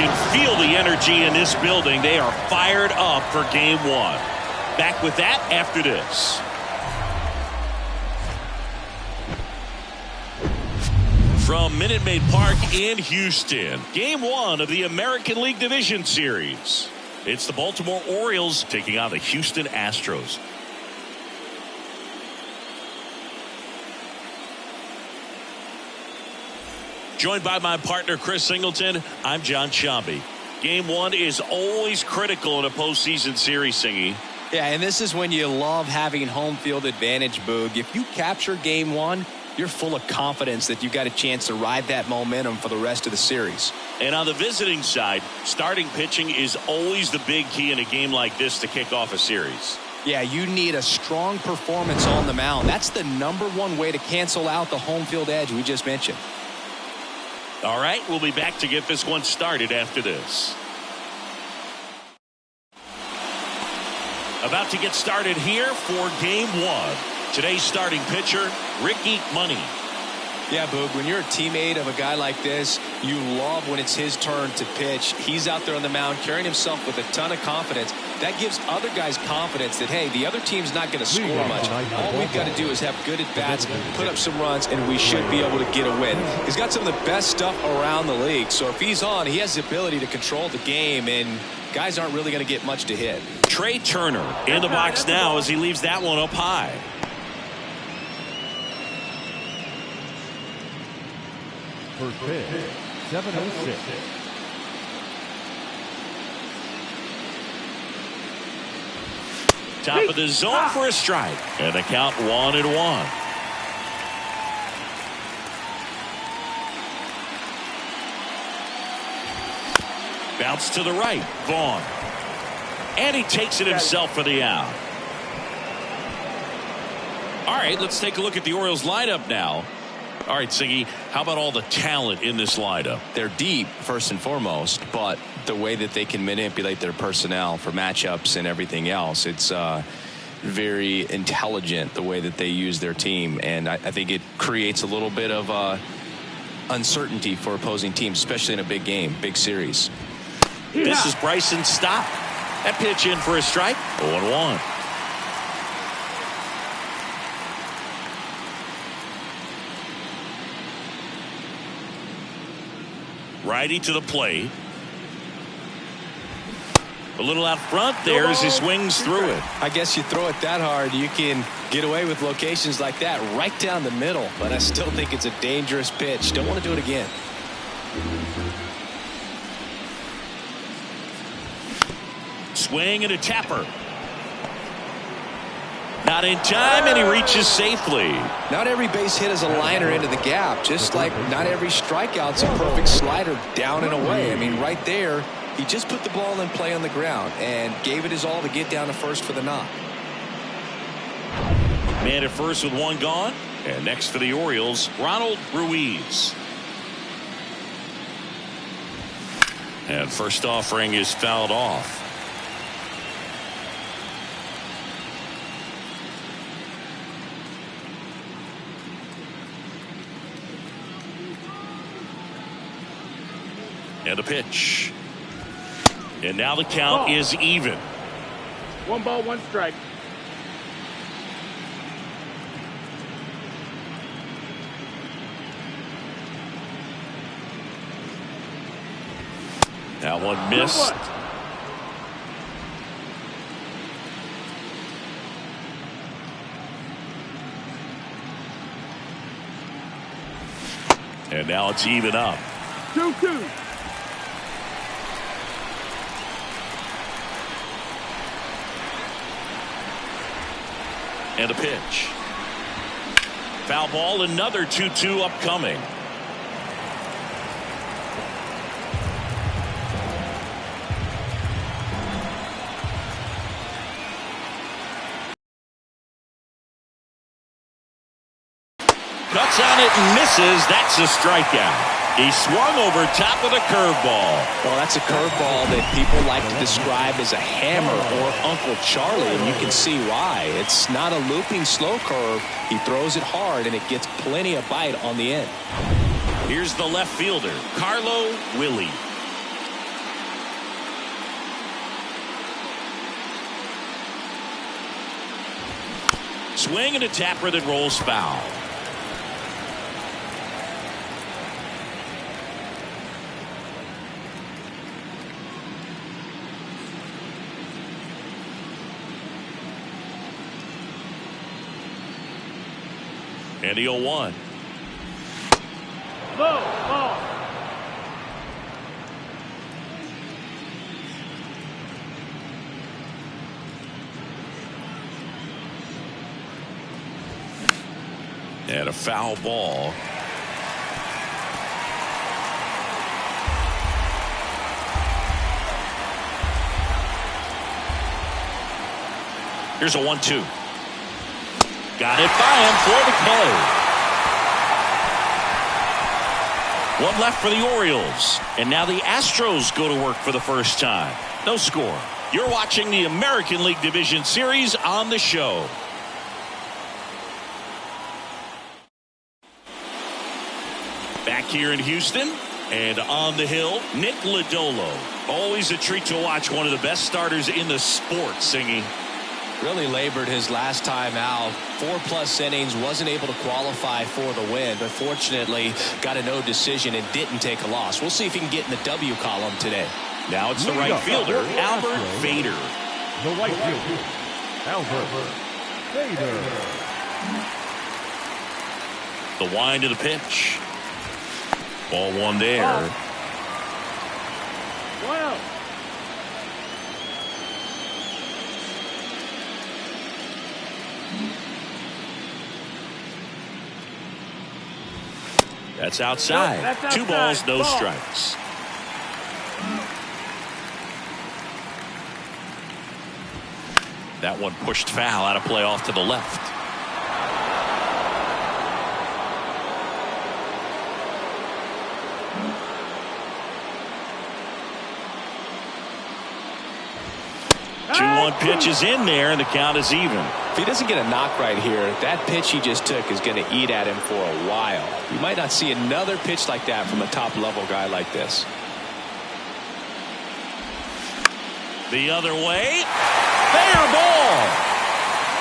can feel the energy in this building. They are fired up for game one. Back with that after this. From Minute Maid Park in Houston, game one of the American League Division Series. It's the Baltimore Orioles taking on the Houston Astros. Joined by my partner, Chris Singleton, I'm John Sciambi. Game one is always critical in a postseason series, Singy. Yeah, and this is when you love having home field advantage, Boog. If you capture game one, you're full of confidence that you've got a chance to ride that momentum for the rest of the series. And on the visiting side, starting pitching is always the big key in a game like this to kick off a series. Yeah, you need a strong performance on the mound. That's the #1 way to cancel out the home field edge we just mentioned. All right, we'll be back to get this one started after this. About to get started here for game one. Today's starting pitcher, Ricky Money. Yeah, Boog, when you're a teammate of a guy like this, you love when it's his turn to pitch. He's out there on the mound carrying himself with a ton of confidence. That gives other guys confidence that, hey, the other team's not going to score much. All we've got to do is have good at-bats, put up some runs, and we should be able to get a win. He's got some of the best stuff around the league. So if he's on, he has the ability to control the game, and guys aren't really going to get much to hit. Trey Turner in the box now as he leaves that one up high. First pitch, 7:06. Top of the zone for a strike. And the count 1-1. Bounce to the right. Vaughn. And he takes it himself for the out. All right, let's take a look at the Orioles lineup now. All right, Siggy, how about all the talent in this lineup? They're deep, first and foremost, but the way that they can manipulate their personnel for matchups and everything else, it's very intelligent the way that they use their team. And I think it creates a little bit of uncertainty for opposing teams, especially in a big game, big series. This is Bryson's stop. That pitch in for a strike. 0-1. Righty to the plate. A little out front there as he swings through it. I guess you throw it that hard, you can get away with locations like that right down the middle. But I still think it's a dangerous pitch. Don't want to do it again. Swing and a tapper. Not in time, and he reaches safely. Not every base hit is a liner into the gap, just like not every strikeout's a perfect slider down and away. I mean, right there, he just put the ball in play on the ground and gave it his all to get down to first for the knock. Man at first with one gone. And next for the Orioles, Ronald Ruiz. And first offering is fouled off. And a pitch. And now the count is even. 1 ball, 1 strike. That one missed. And now it's even up. 2-2. And a pitch. Foul ball, another 2-2 upcoming. Cuts on it and misses. That's a strikeout. He swung over top of the curveball. Well, that's a curveball that people like to describe as a hammer or Uncle Charlie, and you can see why. It's not a looping slow curve. He throws it hard, and it gets plenty of bite on the end. Here's the left fielder, Carlo Willie. Swing and a tapper that rolls foul. And the 0-1. Low ball. And a foul ball. Here's a 1-2. Got it by him for the K. One left for the Orioles. And now the Astros go to work for the first time. No score. You're watching the American League Division Series on the show. Back here in Houston and on the hill, Nick Lodolo. Always a treat to watch, one of the best starters in the sport, Singy. Really labored his last time out. 4+ innings, wasn't able to qualify for the win, but fortunately got a no decision and didn't take a loss. We'll see if he can get in the W column today. Now it's the right fielder, Albert Vader. The right fielder, Albert Vader. The wind of the pitch. Ball one there. Wow. That's outside. That's outside. 2 balls, no strikes. That one pushed foul, out of play off to the left. One pitch is in there, and the count is even. If he doesn't get a knock right here, that pitch he just took is going to eat at him for a while. You might not see another pitch like that from a top-level guy like this. The other way. Fair ball.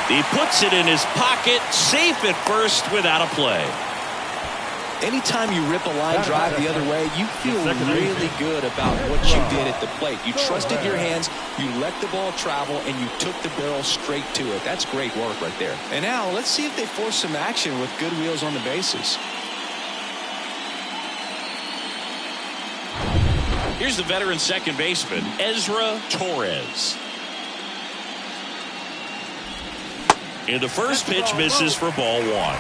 He puts it in his pocket, safe at first without a play. Anytime you rip a line drive the other way, you feel really good about what you did at the plate. You trusted your hands, you let the ball travel, and you took the barrel straight to it. That's great work right there. And now let's see if they force some action with good wheels on the bases. Here's the veteran second baseman, Ezra Torres. And the first pitch misses for ball one.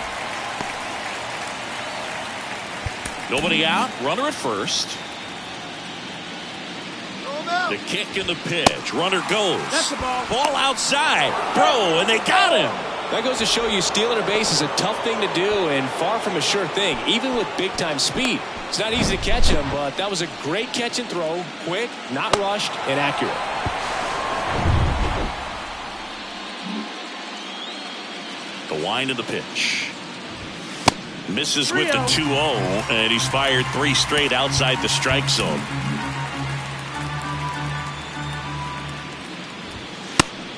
Nobody out, runner at first. The kick and the pitch. Runner goes. Ball outside. Throw, and they got him. That goes to show you stealing a base is a tough thing to do and far from a sure thing, even with big-time speed. It's not easy to catch him, but that was a great catch and throw. Quick, not rushed, and accurate. The wind of the pitch. Misses with the 2-0, and he's fired 3 straight outside the strike zone.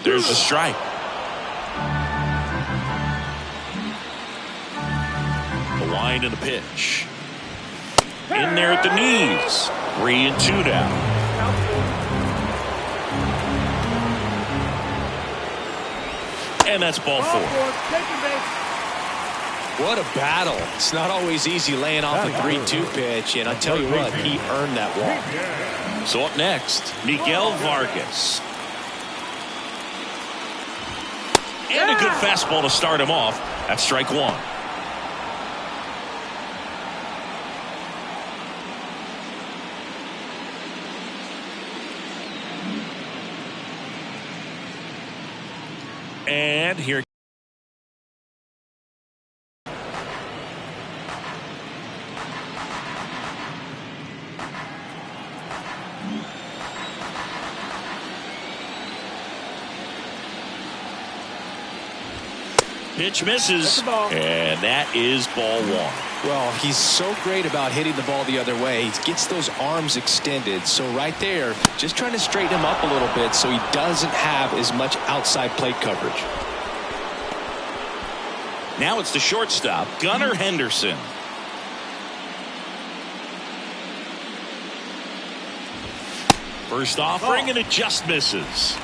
There's a strike. The wind and the pitch. In there at the knees. 3-2 now. And that's ball 4. What a battle. It's not always easy laying off a 3-2 pitch, and I tell you what, he earned that walk. So up next, Miguel Vargas. And a good fastball to start him off. That's strike 1. And here. Pitch misses, and that is ball 1. Well, he's so great about hitting the ball the other way. He gets those arms extended. So right there, just trying to straighten him up a little bit so he doesn't have as much outside plate coverage. Now it's the shortstop, Gunnar Henderson. First offering, and it just misses.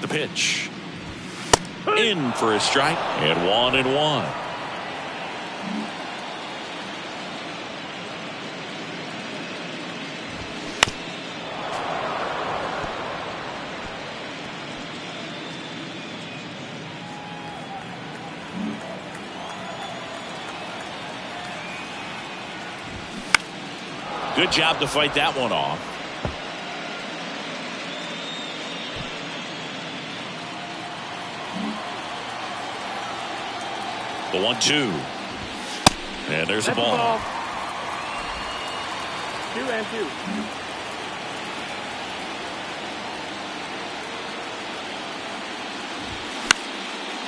The pitch. In for a strike, and 1-1. Good job to fight that one off. The 1-2. And there's the ball. 2-2.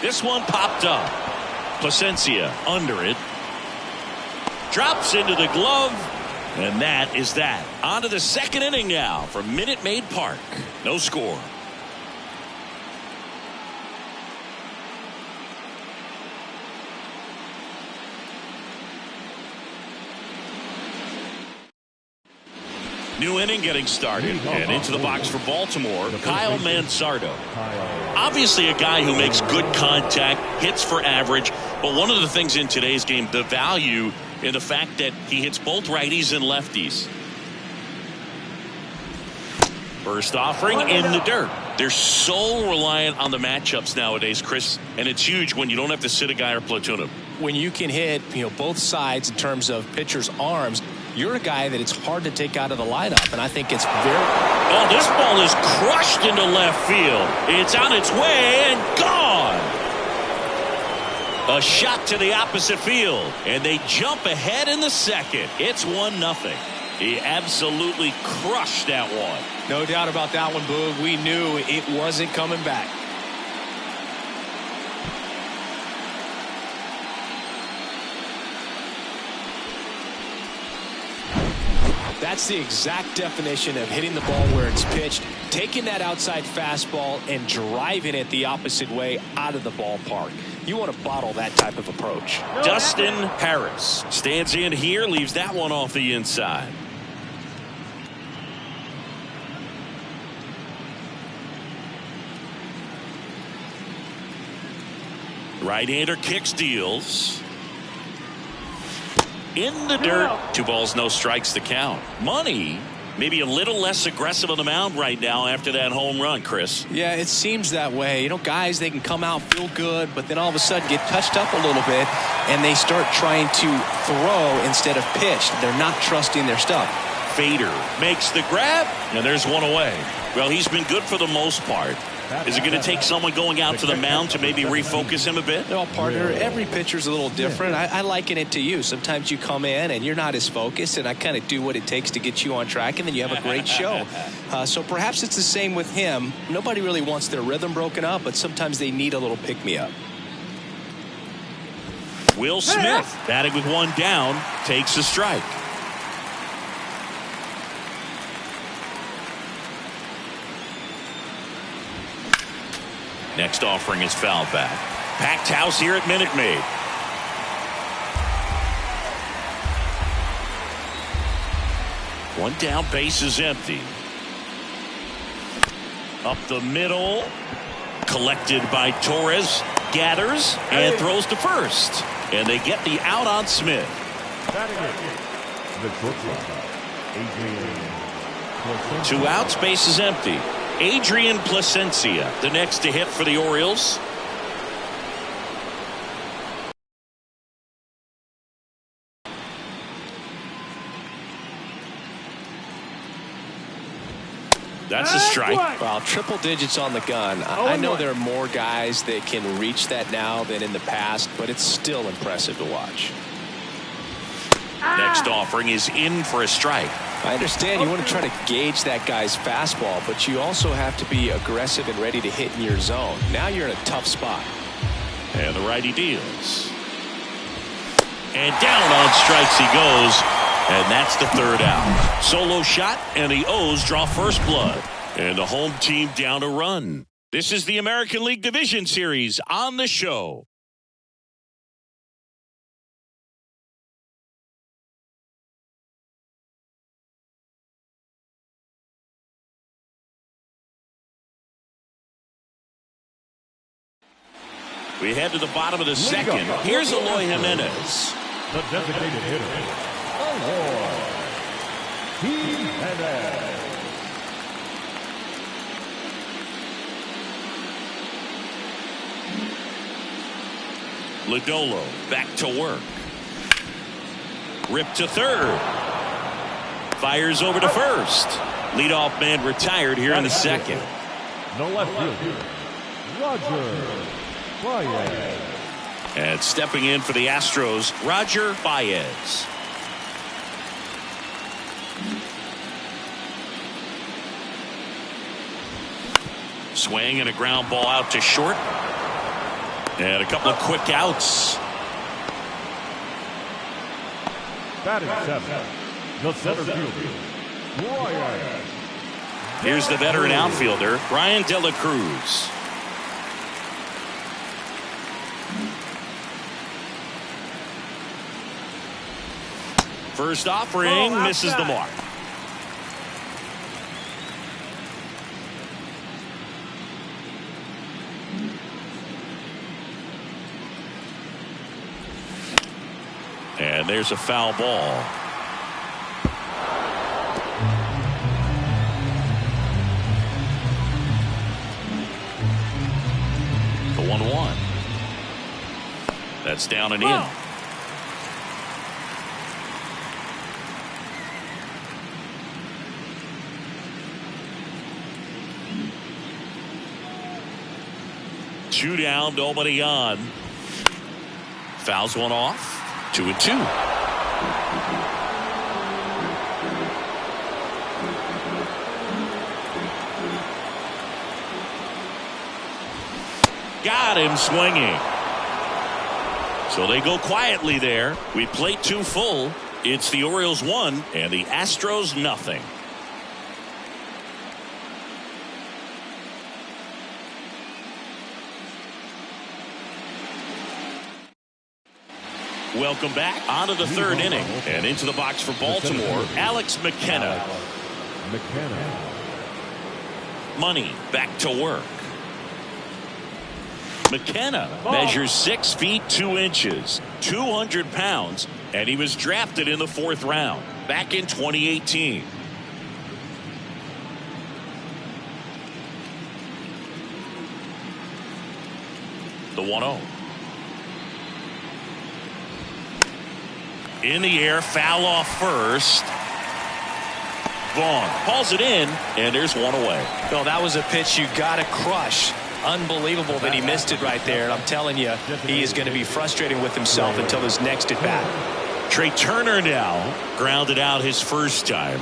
This one popped up. Placencia under it. Drops into the glove. And that is that. On to the second inning now from Minute Maid Park. No score. New inning getting started, and into the box for Baltimore, Kyle Mansardo. Obviously a guy who makes good contact, hits for average, but one of the things in today's game, the value in the fact that he hits both righties and lefties. First offering in the dirt. They're so reliant on the matchups nowadays, Chris, and it's huge when you don't have to sit a guy or platoon him. When you can hit, both sides in terms of pitchers' arms, you're a guy that it's hard to take out of the lineup, and I think it's very... Oh, this ball is crushed into left field. It's on its way and gone. A shot to the opposite field, and they jump ahead in the second. It's 1-0. He absolutely crushed that one. No doubt about that one, Boog. We knew it wasn't coming back. That's the exact definition of hitting the ball where it's pitched, taking that outside fastball and driving it the opposite way out of the ballpark. You want to bottle that type of approach. Dustin Harris stands in here, leaves that one off the inside. Right-hander kicks, deals. In the dirt. 2 balls, no strikes to count. Money maybe a little less aggressive on the mound right now after that home run, Chris. Yeah, it seems that way. Guys, they can come out, feel good, but then all of a sudden get touched up a little bit, and they start trying to throw instead of pitch. They're not trusting their stuff. Fader makes the grab, and there's one away. Well, he's been good for the most part. Is it going to take someone going out to the mound to maybe refocus him a bit? No, partner, every pitcher's a little different. I liken it to you. Sometimes you come in and you're not as focused, and I kind of do what it takes to get you on track, and then you have a great show. So perhaps it's the same with him. Nobody really wants their rhythm broken up, but sometimes they need a little pick-me-up. Will Smith, batting with one down, takes a strike. Next offering is fouled back. Packed house here at Minute Maid. One down, base is empty. Up the middle. Collected by Torres. Gathers and throws to first. And they get the out on Smith. Two outs, base is empty. Adrian Placencia, the next to hit for the Orioles. That's a strike. Well, triple digits on the gun. I know there are more guys that can reach that now than in the past, but it's still impressive to watch. Next offering is in for a strike. I understand you want to try to gauge that guy's fastball, but you also have to be aggressive and ready to hit in your zone. Now you're in a tough spot. And the righty deals. And down on strikes he goes. And that's the third out. Solo shot, and the O's draw first blood. And the home team down a run. This is the American League Division Series on the show. We head to the bottom of the second. Here's Eloy Jimenez. The designated hitter, Eloy Jimenez. Lodolo back to work. Ripped to third. Fires over to first. Leadoff man retired here in the second. The left fielder, Roger Baez. And stepping in for the Astros, Roger Baez. Swing and a ground ball out to short. And a couple of quick outs. Batting seven, the center fielder, Brian. Here's the veteran outfielder, Brian De La Cruz. First offering misses the mark. And there's a foul ball. The 1-1. That's down and in. Two down, nobody on. Fouls one off. 2-2. Got him swinging. So they go quietly there. We played two full. It's the Orioles 1 and the Astros nothing. Welcome back onto the third inning and into the box for Baltimore, Alex McKenna. Money back to work. McKenna measures 6 feet 2 inches, 200 pounds, and he was drafted in the 4th round back in 2018. The 1-0. In the air, foul off first. Vaughn hauls it in, and there's one away. No, that was a pitch you got to crush. Unbelievable that he missed it right there. And I'm telling you, he is going to be frustrated with himself until his next at bat. Trey Turner now grounded out his first time.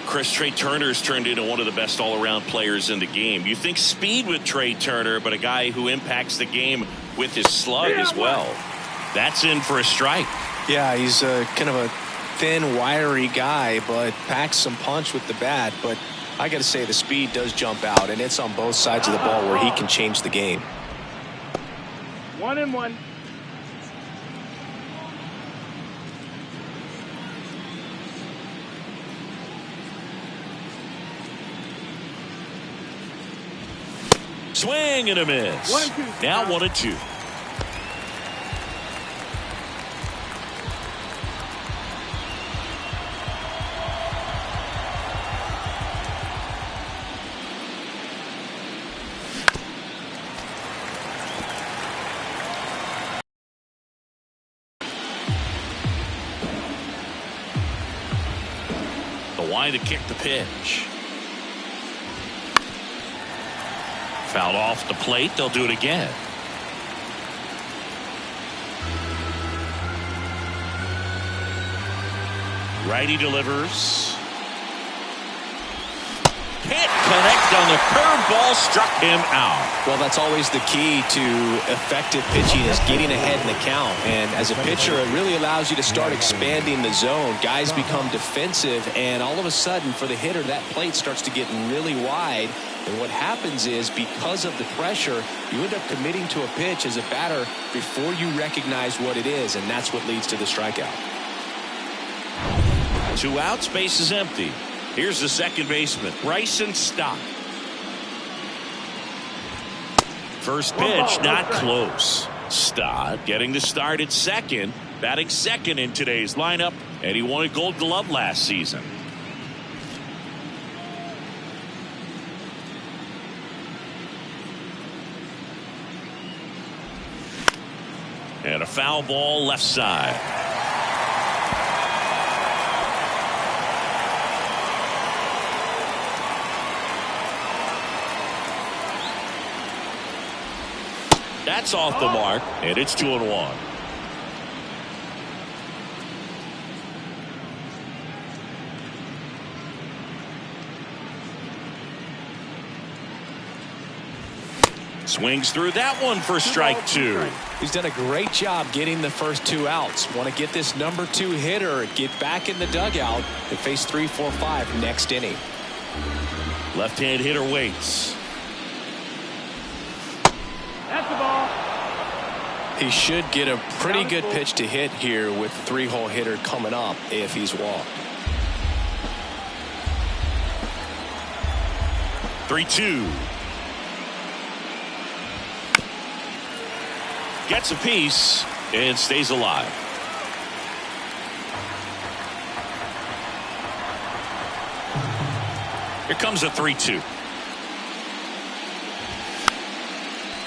Chris, Trey Turner's turned into one of the best all-around players in the game. You think speed with Trey Turner, but a guy who impacts the game with his slug as well. That's in for a strike. Yeah, he's kind of a thin, wiry guy, but packs some punch with the bat. But I got to say, the speed does jump out, and it's on both sides of the ball where he can change the game. 1-1. Swing and a miss. 1-2. Now 1-2. Line to kick the pitch. Fouled off the plate. They'll do it again. Righty delivers. Can't connect on the curveball, struck him out. Well, that's always the key to effective pitching, is getting ahead in the count. And as a pitcher, it really allows you to start expanding the zone. Guys become defensive, and all of a sudden, for the hitter, that plate starts to get really wide. And what happens is, because of the pressure, you end up committing to a pitch as a batter before you recognize what it is, and that's what leads to the strikeout. 2 outs, base is empty. Here's the second baseman, Bryson Stott. First pitch, not close. Stott getting the start at second, batting second in today's lineup, and he won a Gold Glove last season. And a foul ball left side. That's off the mark, and it's 2-1. Swings through that one for strike 2. He's done a great job getting the first 2 outs. Want to get this number 2 hitter, get back in the dugout, and face 3, 4, 5 next inning. Left-hand hitter waits. That's the ball. He should get a pretty good pitch to hit here with the 3-hole hitter coming up if he's walked. 3-2. Gets a piece and stays alive. Here comes a 3-2.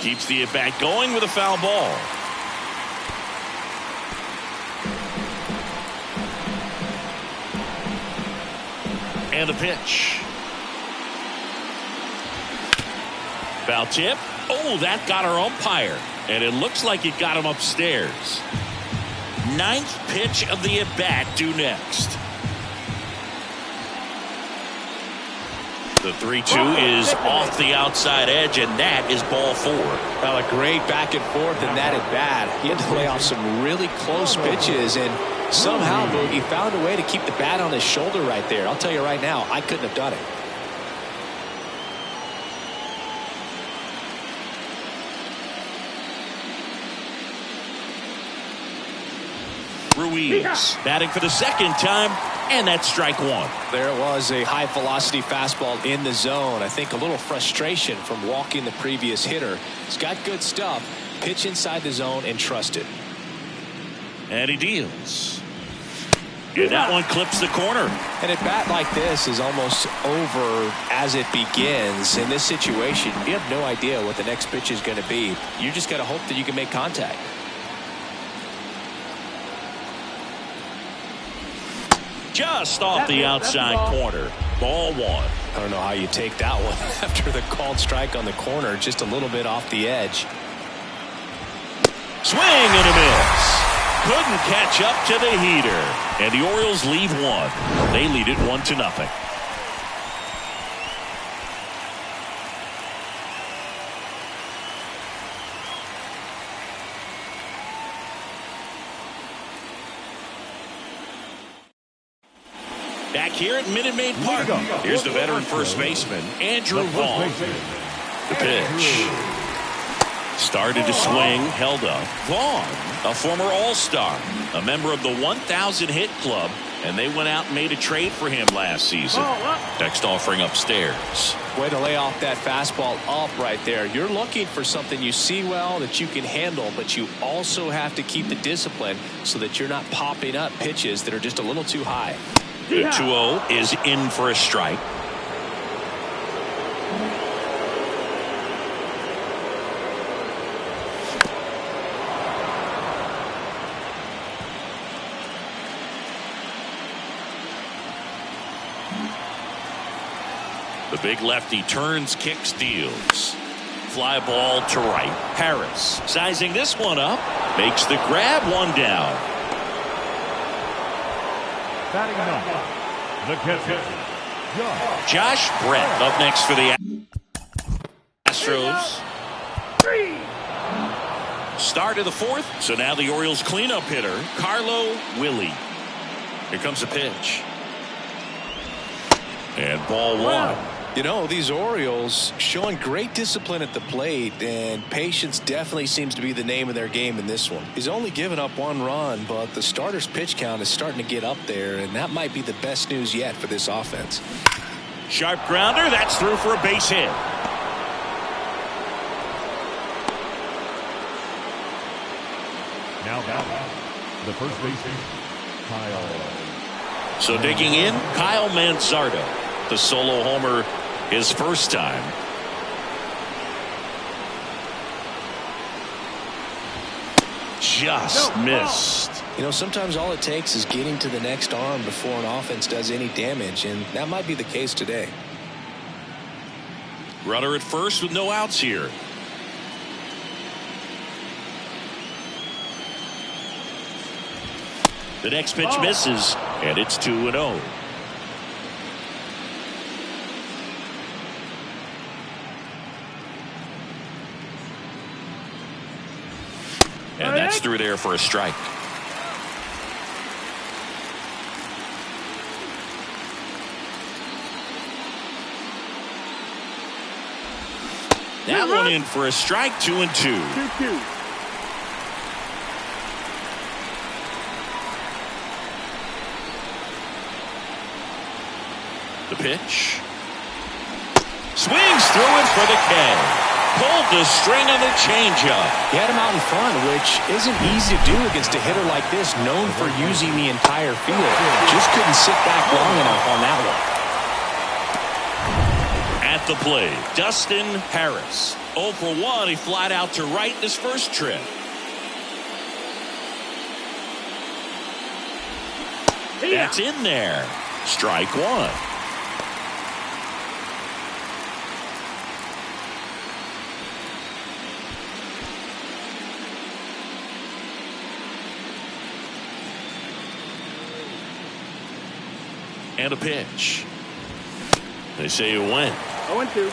Keeps the at-bat going with a foul ball. And the pitch. Foul tip. Oh, that got our umpire. And it looks like it got him upstairs. 9th pitch of the at-bat due next. The 3-2 is off the outside edge, and that is ball 4. Well, a great back and forth in that at-bat. He had to lay off some really close pitches, and somehow, Boogie found a way to keep the bat on his shoulder right there. I'll tell you right now, I couldn't have done it. Ruiz batting for the second time, and that's strike 1. There it was, a high velocity fastball in the zone. I think a little frustration from walking the previous hitter. He's got good stuff. Pitch inside the zone and trust it. And he deals. And that one clips the corner. And a bat like this is almost over as it begins. In this situation, you have no idea what the next pitch is going to be. You just got to hope that you can make contact. Just off the outside corner. Ball 1. I don't know how you take that one after the called strike on the corner, just a little bit off the edge. Swing and a miss. Couldn't catch up to the heater. And the Orioles lead 1. They lead it 1-0. Back here at Minute Maid Park, here's the veteran first baseman, Andrew Vaughn. The pitch. Started to swing, held up. Vaughn, a former All-Star, a member of the 1,000 hit club, and they went out and made a trade for him last season. Next offering upstairs. Way to lay off that fastball up right there. You're looking for something you see well that you can handle, but you also have to keep the discipline so that you're not popping up pitches that are just a little too high. The 2-0 is in for a strike. The big lefty turns, kicks, deals. Fly ball to right. Harris sizing this one up. Makes the grab, 1 down. Batting 9, the catcher, Josh Brett up next for the Astros. Start of the fourth. So now the Orioles cleanup hitter, Carlo Willie. Here comes a pitch. And ball one. You know, these Orioles showing great discipline at the plate, and patience definitely seems to be the name of their game in this one. He's only given up one run, but the starter's pitch count is starting to get up there, and that might be the best news yet for this offense. Sharp grounder. That's through for a base hit. Now batting, the first baseman, Kyle. So digging in, Kyle Manzardo. The solo homer his first time. Just missed. You know, sometimes all it takes is getting to the next arm before an offense does any damage, and that might be the case today. Runner at first with no outs here. The next pitch misses, and it's 2-0. And that's through there for a strike. That one in for a strike, 2-2. 2-2. The pitch. Swings through it for the K. Pulled the string on the changeup. He had him out in front, which isn't easy to do against a hitter like this, known for using the entire field. Just couldn't sit back long enough on that one. At the plate, Dustin Harris. 0 for 1. He flied out to right in his first trip. That's in there. Strike one. And a pitch. They say it went. 0-2.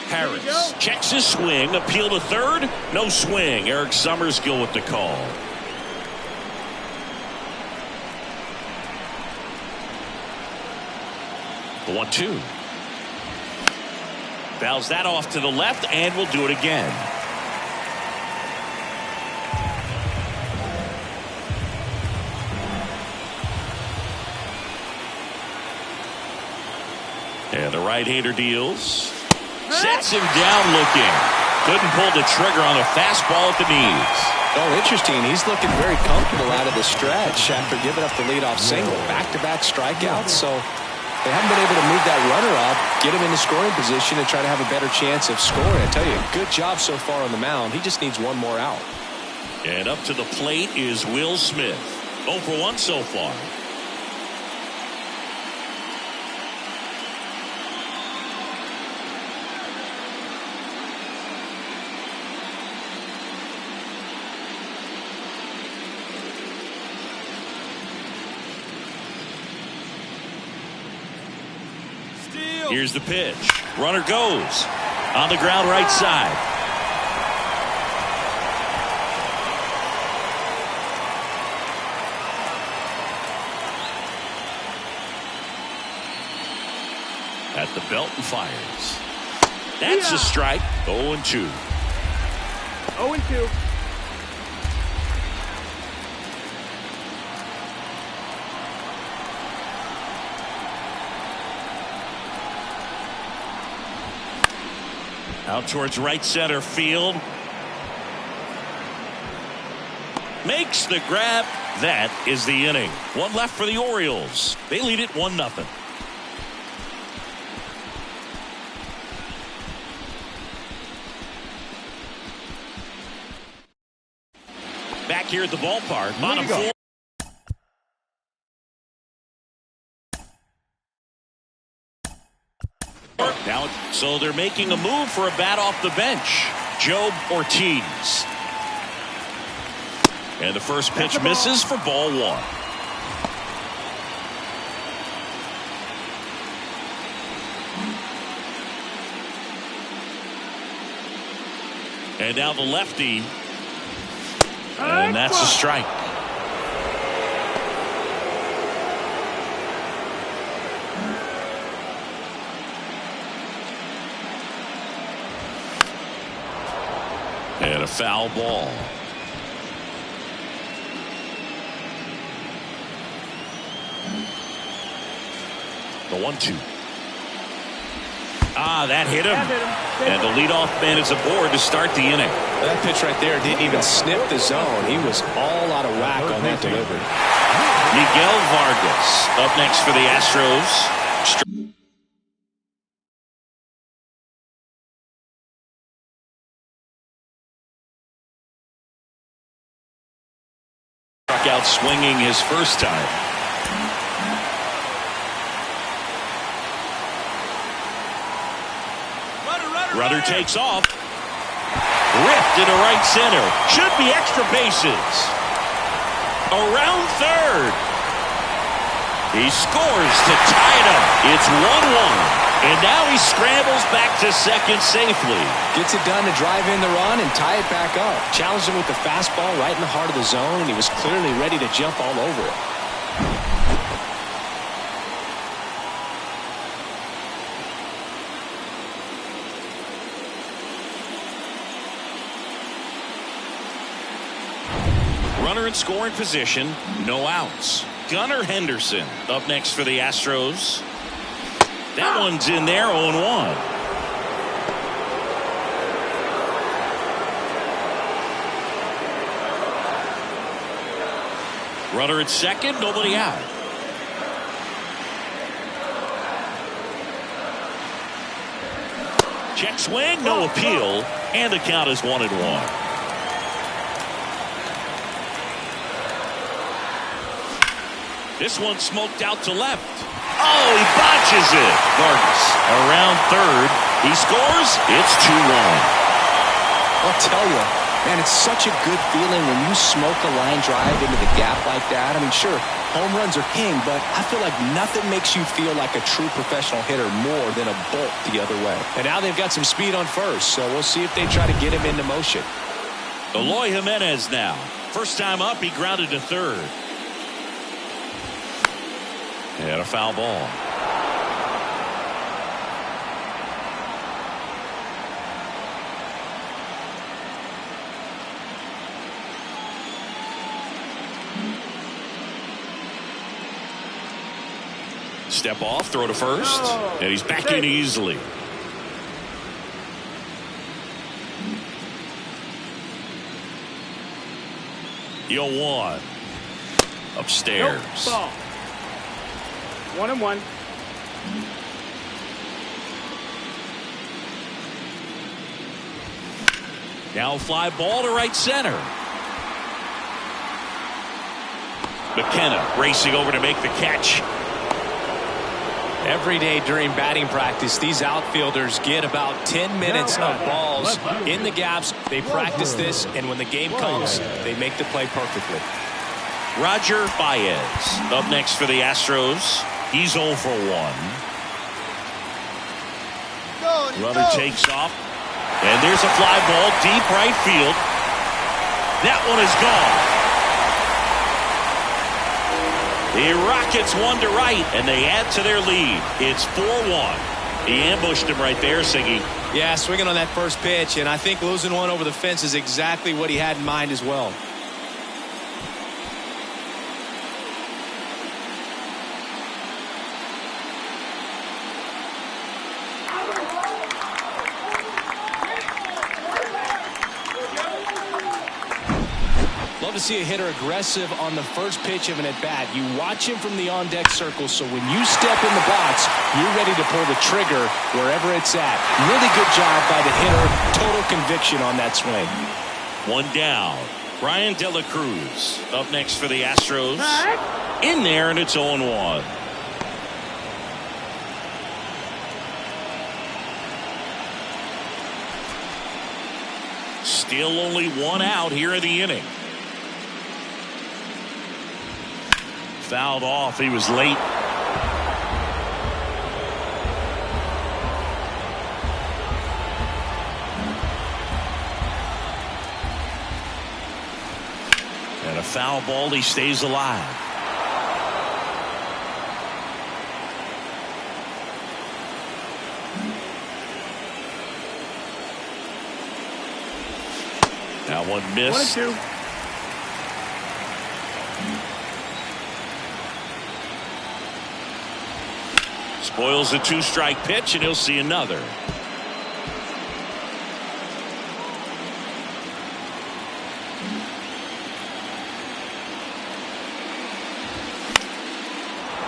Harris checks his swing. Appeal to third. No swing. Eric Summerskill with the call. The 1-2. Fouls that off to the left, and we'll do it again. And the right-hander deals. Sets him down looking. Couldn't pull the trigger on a fastball at the knees. Oh, interesting. He's looking very comfortable out of the stretch after giving up the leadoff single. Back-to-back strikeouts, so they haven't been able to move that runner up, get him in the scoring position, and try to have a better chance of scoring. I tell you, good job so far on the mound. He just needs one more out. And up to the plate is Will Smith. 0 for 1 so far. Here's the pitch. Runner goes. On the ground right side. At the belt and fires. That's a strike. 0-2. 0-2. Out towards right center field. Makes the grab. That is the inning. One left for the Orioles. They lead it 1-0. Back here at the ballpark. Bottom four. Now, so they're making a move for a bat off the bench. Job Ortiz. And the first pitch misses for ball one. And now the lefty. And that's a strike. And a foul ball. The 1-2. That hit him. And the leadoff man is aboard to start the inning. That pitch right there didn't even snip the zone. He was all out of whack on that delivery. Miguel Vargas up next for the Astros. Struck out swinging his first time. Runner takes off. Ripped into right center. Should be extra bases. Around third. He scores to tie it up. It's 1-1. And now he scrambles back to second safely. Gets it done to drive in the run and tie it back up. Challenged him with the fastball right in the heart of the zone, and he was clearly ready to jump all over it. Runner in scoring position, no outs. Gunnar Henderson up next for the Astros. That one's in there, 0-1. Runner at second, nobody out. Check swing, no appeal, and the count is 1-1. This one smoked out to left. Oh, he botches it. Vargas around third. He scores. It's 2-1. I'll tell you, man, it's such a good feeling when you smoke a line drive into the gap like that. I mean, sure, home runs are king, but I feel like nothing makes you feel like a true professional hitter more than a bolt the other way. And now they've got some speed on first, so we'll see if they try to get him into motion. Eloy Jimenez now. First time up, he grounded to third. And a foul ball. Step off, throw to first, and he's back in easily. Yo, 1 upstairs. Nope. 1-1. Now fly ball to right center. McKenna racing over to make the catch. Every day during batting practice, these outfielders get about 10 minutes of balls in the gaps. They practice this, and when the game comes, they make the play perfectly. Roger Baez up next for the Astros. He's 0 for 1. Runner takes off. And there's a fly ball deep right field. That one is gone. The Rockets 1 to right, and they add to their lead. It's 4-1. He ambushed him right there, Siggy. Yeah, swinging on that first pitch, and I think losing one over the fence is exactly what he had in mind as well. Love to see a hitter aggressive on the first pitch of an at-bat. You watch him from the on-deck circle, so when you step in the box, you're ready to pull the trigger wherever it's at. Really good job by the hitter. Total conviction on that swing. 1 down. Brian De La Cruz up next for the Astros. In there, and it's 0-1. Still only one out here in the inning. Fouled off. He was late. And a foul ball. He stays alive. That one missed. 1-2. Spoils the 2-strike pitch, and he'll see another.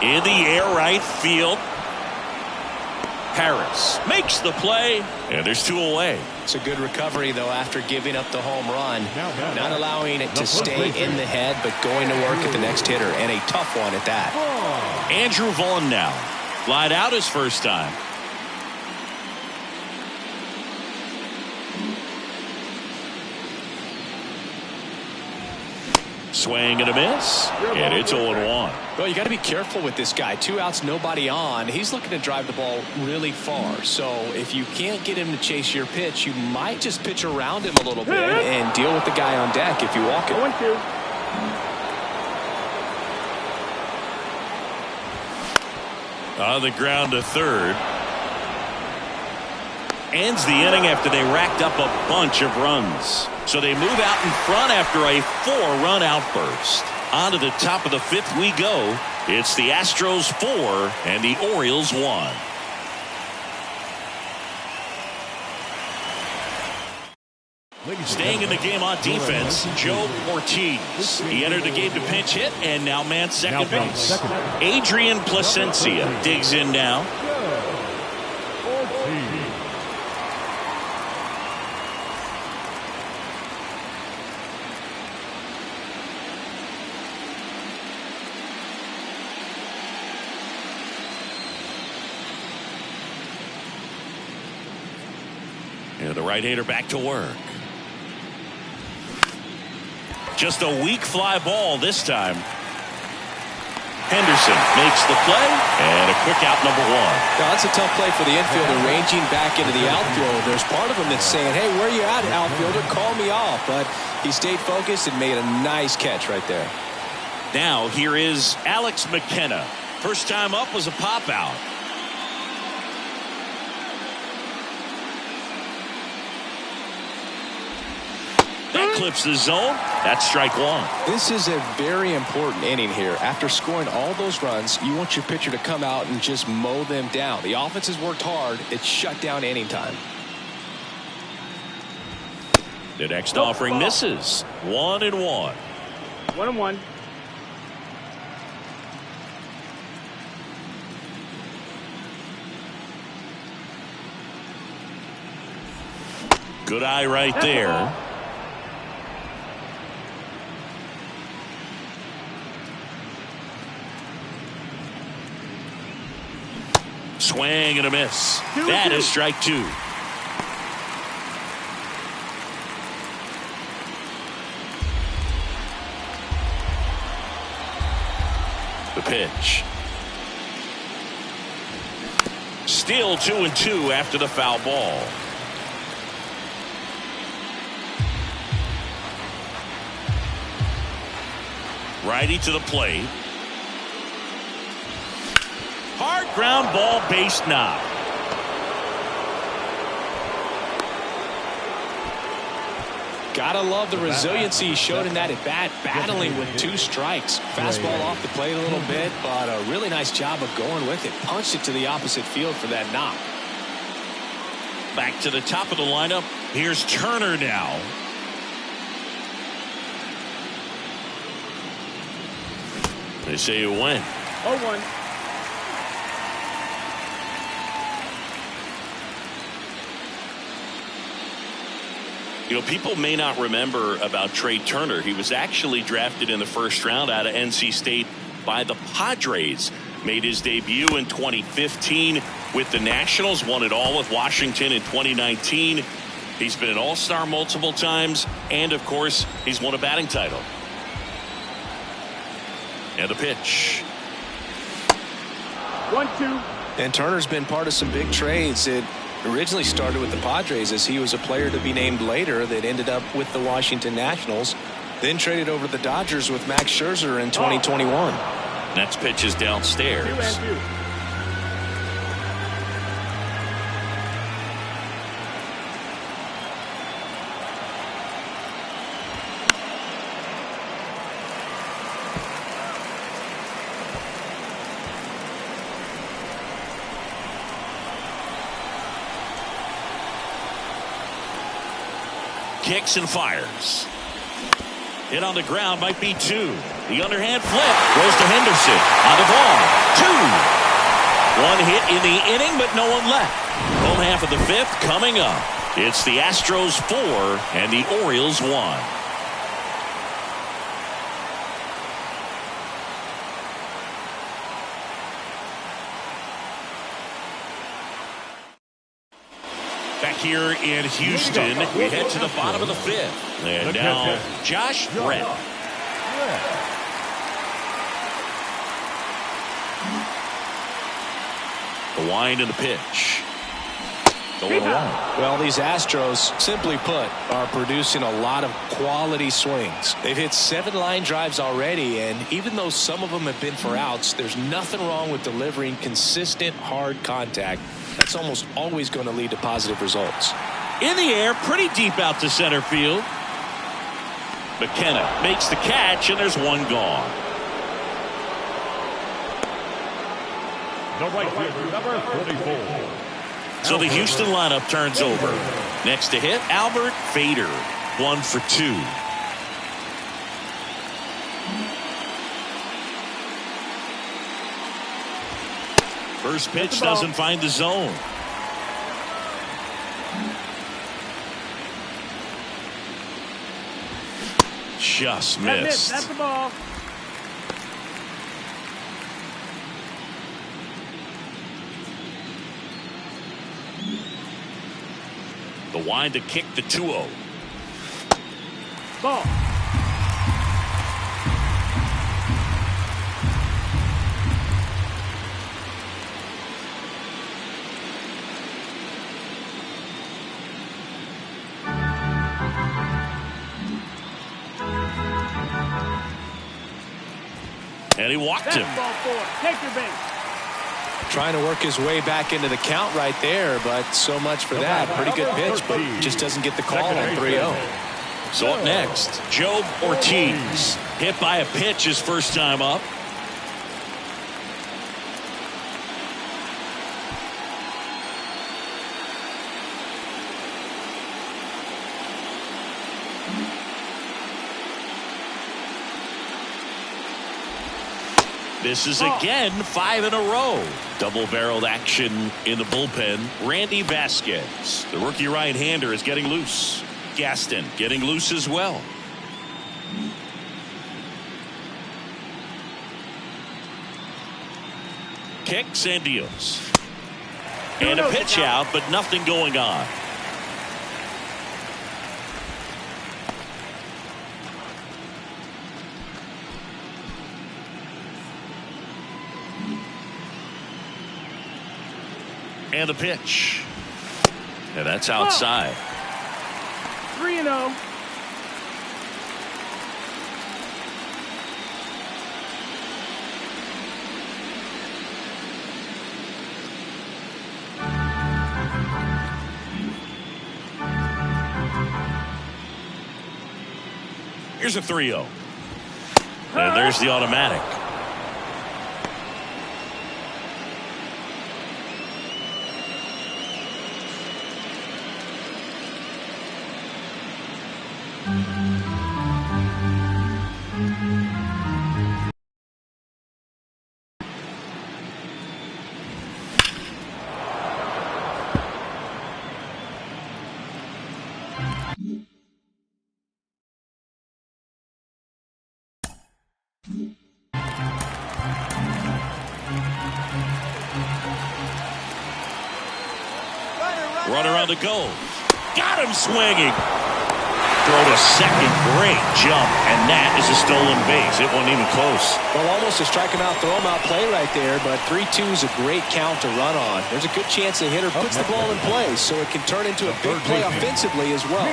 In the air, right field. Harris makes the play, and there's 2 away. It's a good recovery, though, after giving up the home run. Not allowing it to stay in the head, but going to work at the next hitter, and a tough one at that. Andrew Vaughn now. Lied out his first time. Swing and a miss, and it's 0-1. Well, you got to be careful with this guy. 2 outs, nobody on. He's looking to drive the ball really far. So if you can't get him to chase your pitch, you might just pitch around him a little bit and deal with the guy on deck if you walk it. 1-2. On the ground to third. Ends the inning after they racked up a bunch of runs. So they move out in front after a 4-run outburst. On to the top of the 5th we go. It's the Astros 4 and the Orioles 1. Staying in the game on defense, Joe Ortiz. He entered the game to pinch hit and now man second base. Adrian Placencia digs in now. And the right-hander back to work. Just a weak fly ball this time. Henderson makes the play, and a quick out, number 1. Now, that's a tough play for the infielder, ranging back into the outfield. There's part of him that's saying, hey, where you at, outfielder? Call me off. But he stayed focused and made a nice catch right there. Now, here is Alex McKenna. First time up was a pop-out. That clips the zone. That's strike 1. This is a very important inning here. After scoring all those runs, you want your pitcher to come out and just mow them down. The offense has worked hard. It's shut down inning time. The next offering misses. 1-1. 1-1. Good eye right there. Swing and a miss. That is strike 2. The pitch. Still 2-2 after the foul ball. Righty to the plate. Hard ground ball, base knock. Gotta love the resiliency he showed in that at bat, battling with 2 strikes. Fastball off the plate a little bit, but a really nice job of going with it. Punched it to the opposite field for that knock. Back to the top of the lineup. Here's Turner now. They say you win. 0-1. You know, people may not remember about Trey Turner. He was actually drafted in the first round out of NC State by the Padres. Made his debut in 2015 with the Nationals. Won it all with Washington in 2019. He's been an all-star multiple times, and, of course, he's won a batting title. And a pitch. 1-2. And Turner's been part of some big trades. It originally started with the Padres as he was a player to be named later that ended up with the Washington Nationals. Then traded over to the Dodgers with Max Scherzer in 2021. Next pitch is downstairs. 2-2. Kicks and fires. Hit on the ground, might be 2. The underhand flip goes to Henderson on the ball. 2. One hit in the inning, but no one left. Home half of the 5th coming up. It's the Astros 4 and the Orioles 1. Back here in Houston, we head to the bottom of the 5th. And now, Josh Brett. The wind and the pitch. Going along. Well, these Astros, simply put, are producing a lot of quality swings. They've hit 7 line drives already, and even though some of them have been for outs, there's nothing wrong with delivering consistent, hard contact. That's almost always going to lead to positive results. In the air, pretty deep out to center field. McKenna makes the catch, and there's one gone. The right fielder, number 44. So the Houston lineup turns over. Next to hit, Albert Fader. 1 for 2. First pitch doesn't find the zone. Just missed. That's the ball. The wind to kick the 2-0. Ball. And he walked him. Ball 4. Take your base. Trying to work his way back into the count right there, but so much for that. Pretty good pitch, but just doesn't get the call on 3-0. So up next, Job Ortiz. Hit by a pitch his first time up. This is again 5 in a row. Double-barreled action in the bullpen. Randy Vasquez, the rookie right-hander, is getting loose. Gaston getting loose as well. Kicks and deals. And a pitch out, but nothing going on. And a pitch. And that's outside. 3-0. Here's a 3-0. And there's the automatic. Runner on the go. Got him swinging. Throw to second. Great jump. And that is a stolen base. It wasn't even close. Well, almost a strike him out, throw him out play right there, but 3-2 is a great count to run on. There's a good chance the hitter puts the ball in play, so it can turn into a big play offensively as well.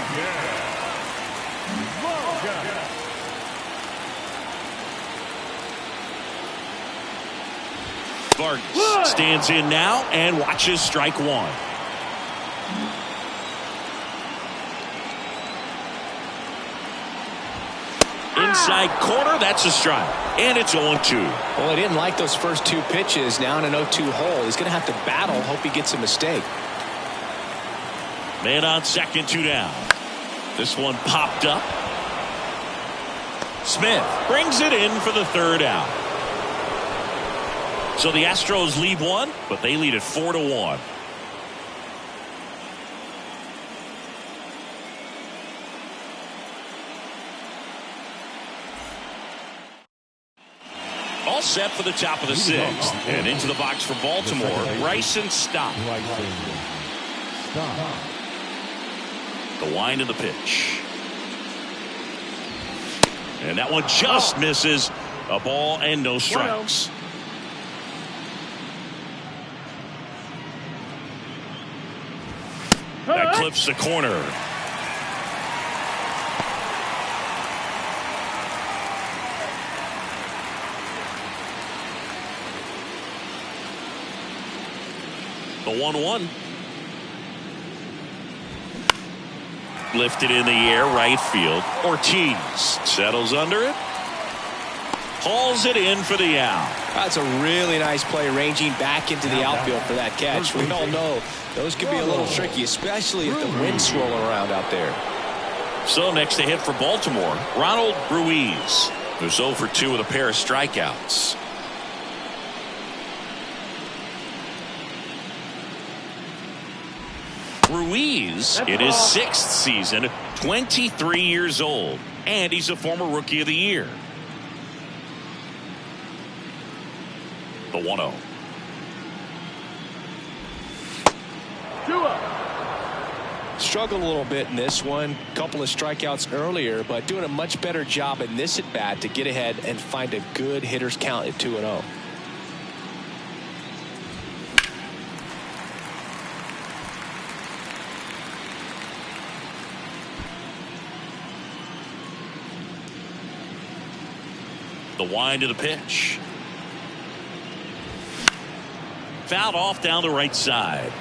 Vargas stands in now and watches strike one. Inside corner, that's a strike. And it's 0-2. Well, he didn't like those first two pitches. Now in an 0-2 hole, he's going to have to battle, hope he gets a mistake. Man on second, 2 down. This one popped up. Smith brings it in for the third out. So the Astros lead one, but they lead it 4-1. All set for the top of the sixth. And into the box for Baltimore, Bryson Stott. The wind of the pitch. And that one just misses. A ball and no strikes. That clips the corner. The 1-1. Lifted in the air, right field. Ortiz settles under it. Hauls it in for the out. That's a really nice play, ranging back into the outfield for that catch. We all know those can be a little tricky, especially if the wind's swirling around out there. So next to hit for Baltimore, Ronald Ruiz, who's 0 for 2 with a pair of strikeouts. Ruiz in his 6th season, 23 years old, and he's a former Rookie of the Year. The 1-0. Struggled a little bit in this one. Couple of strikeouts earlier, but doing a much better job in this at bat to get ahead and find a good hitter's count at 2-0. The wind of the pitch. Fouled off down the right side.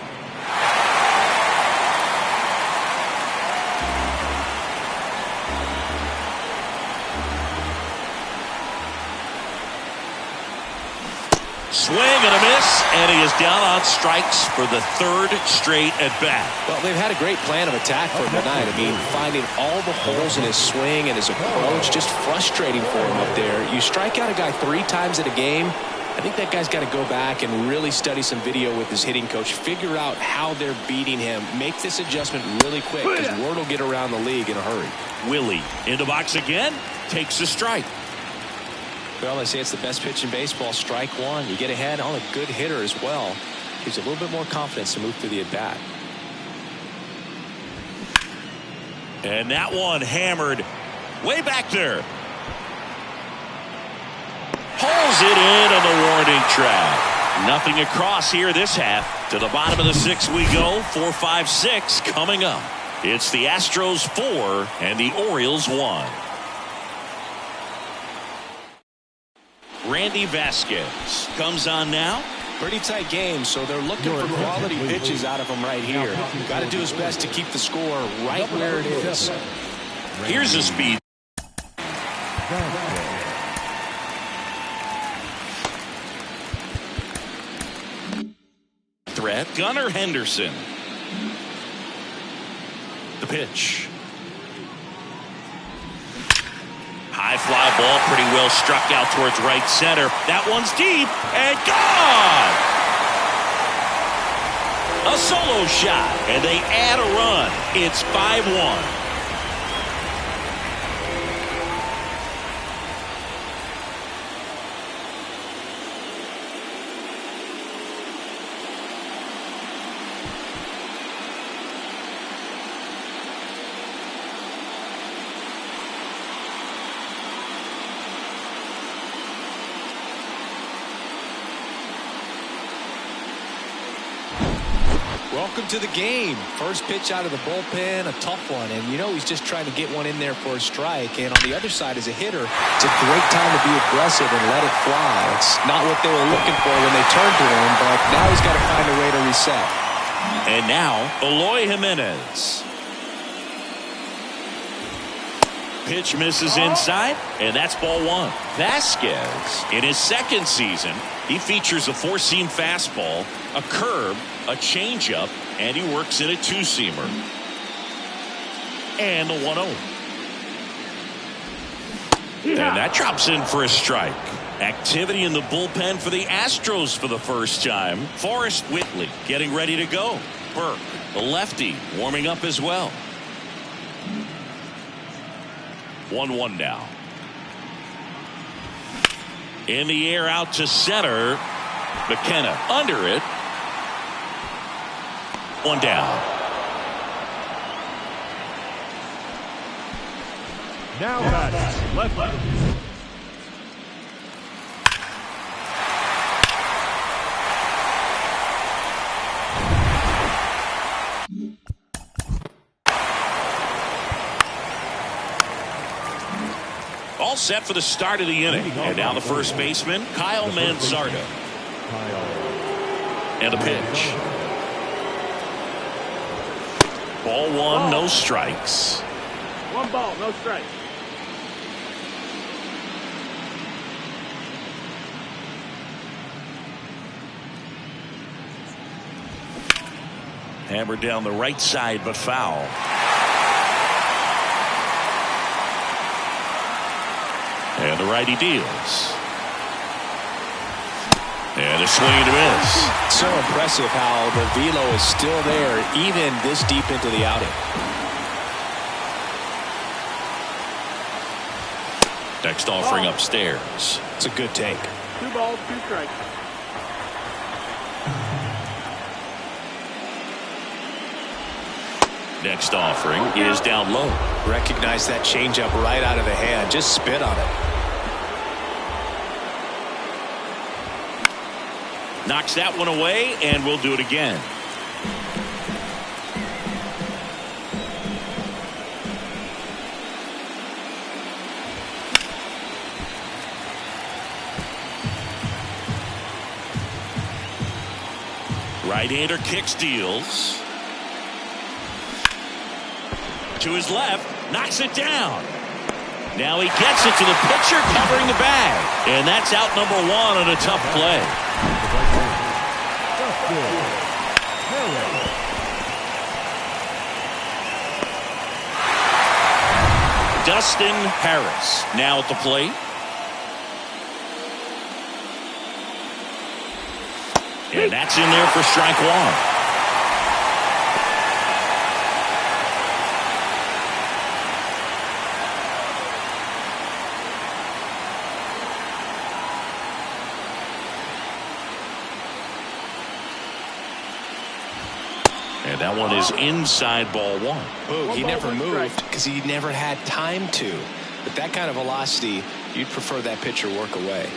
Swing and a miss, and he is down on strikes for the 3rd straight at bat. Well, they've had a great plan of attack for him tonight. I mean, finding all the holes in his swing and his approach, just frustrating for him up there. You strike out a guy 3 times in a game, I think that guy's got to go back and really study some video with his hitting coach, figure out how they're beating him, make this adjustment really quick, because word will get around the league in a hurry. Willie in the box again, takes a strike. Well, they say it's the best pitch in baseball, strike one. You get ahead on a good hitter as well. Gives you a little bit more confidence to move through the at-bat. And that one hammered way back there. Pulls it in on the warning track. Nothing across here this half. To the bottom of the 6th we go. 4-5-6 coming up. It's the Astros 4 and the Orioles 1. Randy Vasquez comes on now. Pretty tight game, so they're looking for quality pitches out of him right here. Got to do his best to keep the score right where it is. Here's a speed. Threat, Gunnar Henderson. The pitch. High fly ball, pretty well struck out towards right center. That one's deep and gone. A solo shot, and they add a run. It's 5-1. Welcome to the game. First pitch out of the bullpen, a tough one. And, you know, he's just trying to get one in there for a strike. And on the other side, as a hitter, it's a great time to be aggressive and let it fly. It's not what they were looking for when they turned to him, but now he's got to find a way to reset. And now, Eloy Jimenez. Pitch misses inside, and that's ball one. Vasquez, in his second season, he features a four-seam fastball, a curve, a changeup, and he works in a two-seamer. And the 1-0. And that drops in for a strike. Activity in the bullpen for the Astros for the first time. Forrest Whitley getting ready to go. Burke, the lefty, warming up as well. 1-1 now. In the air out to center. McKenna under it. One down. Now batting left. All set for the start of the inning. And now the first baseman, Kyle Mansardo. And a pitch. Ball one, no strikes. One ball, no strikes. Hammered down the right side, but foul. And the righty deals. And a swing and a miss. So impressive how the velo is still there even this deep into the outing. Next offering upstairs. It's a good take. 2 balls, 2 strikes. Next offering is down low. Recognize that changeup right out of the hand. Just spit on it. Knocks that one away, and we'll do it again. Right-hander kicks, deals. To his left, knocks it down. Now he gets it to the pitcher covering the bag. And that's out number one on a tough play. Dustin Harris now at the plate. And that's in there for strike one. And that one is inside ball one. Boog, he never moved because he never had time to. But that kind of velocity, you'd prefer that pitcher work away.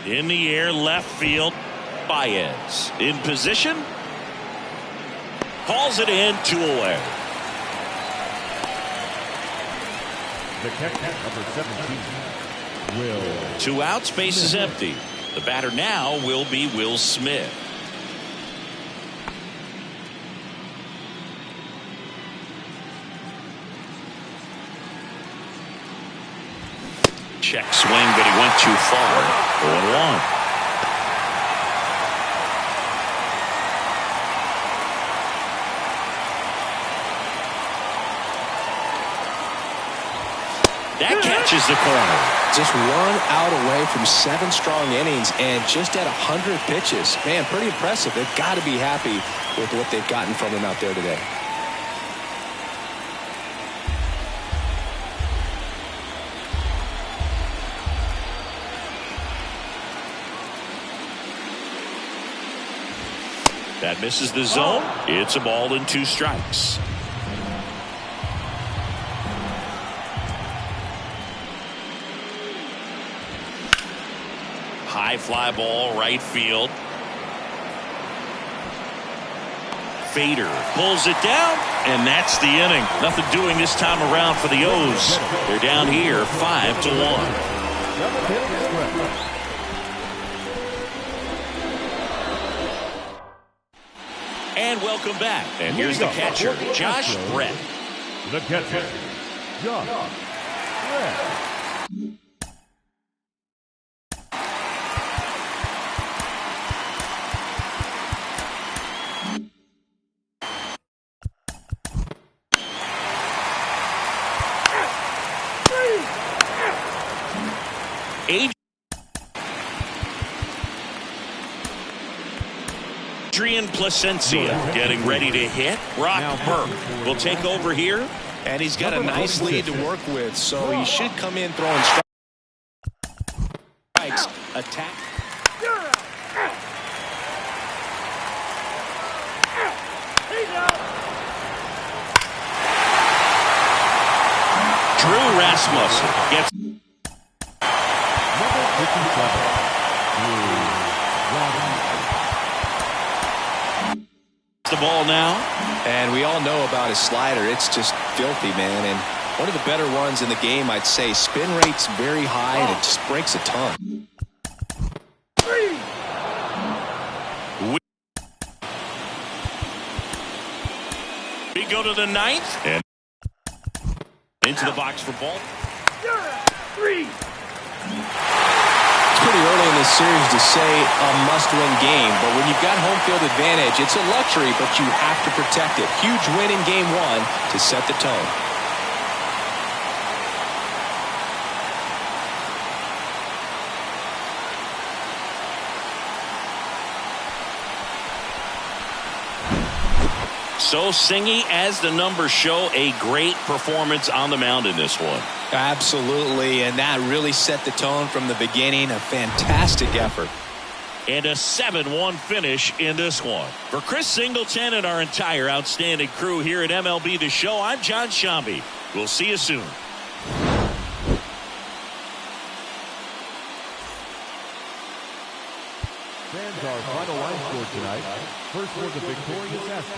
In the air, left field, Baez. In position. Calls it in, 2 away. The catcher, number 17, Will. 2 outs, base is empty. The batter now will be Will Smith. Check swing, but he went too far. 0-1. That catches the corner. Just 1 out away from 7 strong innings and just at 100 pitches. Man, pretty impressive. They've got to be happy with what they've gotten from him out there today. That misses the zone. It's a ball and 2 strikes. High fly ball, right field. Fader pulls it down, and that's the inning. Nothing doing this time around for the O's. They're down here 5-1. And welcome back. And here's the catcher, Josh Brett. The catcher, Josh Brett. Adrian Placencia getting ready to hit. Brock Burke will take over here. And he's got a nice lead to work with, so he should come in throwing strikes. Attack. Drew Rasmussen gets Number 57, the ball now. And we all know about his slider. It's just filthy, man. And one of the better ones in the game, I'd say. Spin rate's very high, and it just breaks a ton. We go to the ninth. And into the box for ball. It's pretty early in this series to say a must-win game, but when you've got home field advantage, it's a luxury, but you have to protect it. Huge win in game one to set the tone. So Singy, as the numbers show, a great performance on the mound in this one. Absolutely, and that really set the tone from the beginning. A fantastic effort. And a 7-1 finish in this one. For Chris Singleton and our entire outstanding crew here at MLB The Show, I'm John Shambi. We'll see you soon. Fans, our final line score tonight. First was a victorious Astros.